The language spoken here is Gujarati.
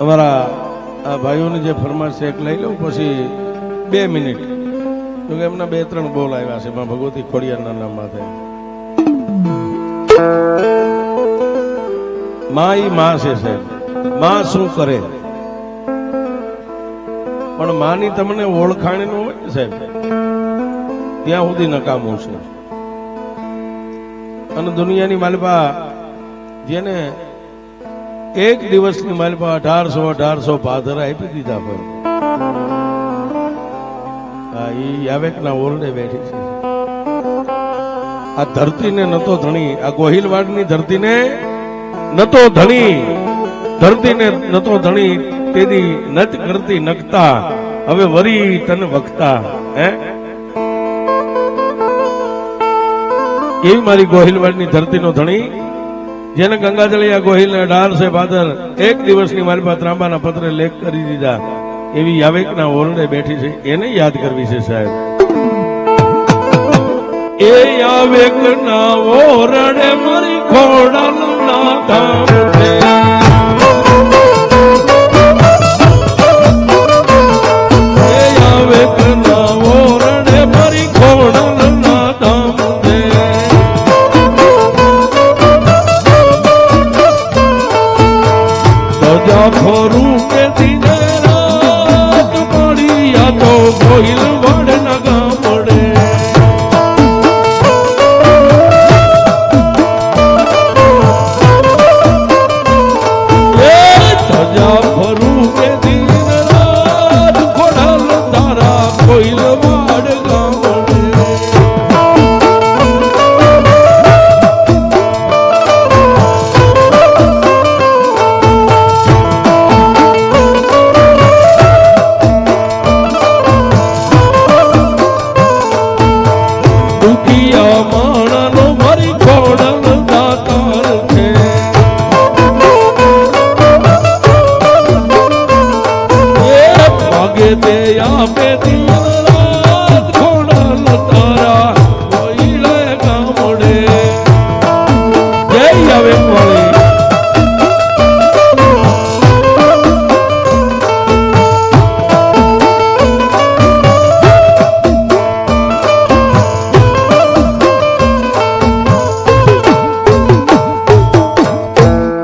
અમારા આ ભાઈઓની જે ફરમાશ છે એક લઈ લઉં પછી 2 મિનિટ, તો એમના 2-3 બોલ આવ્યા છે ભગવતી ખોડિયારના નામ માટે. માં ઈ માં છે સાહેબ, માં શું કરે પણ માની તમને ઓળખાણ ન હોય સાહેબ ત્યાં સુધી નકામું છે. અને દુનિયાની માલપા જેને એક દિવસની માલપા 1800 પાધરા આપી દીધા પણ ઈ યાવેકના ઓરડે બેઠી છે. આ ધરતીને નતો ધણી, આ ગોહિલવાડની ધરતીને નતો ધણી, ધરતીને નતો ધણી તેદી નચ કરતી નકતા, હવે વરી તન વખતા. હે એવી મારી ગોહિલવાડની ધરતીનો ધણી જેને ગંગાજળિયા ગોહિલ 1800 પાદર એક દિવસની મારી પાસે ત્રાંબાના પત્રે લેખ કરી દીધા, એવી યાવેકના ઓરડે બેઠી છે, એને યાદ કરવી છે સાહેબ. એ યાવેકના ઓરડે મારી ખોડાલના ધામ છે, એ યાવેકના ઓરડે મારી ખોડાલના ધામ છે. સજા ખોરું કે દીને રાત પડી આ તો ગોહિલ વડ નગા પડે. સજા ખોરું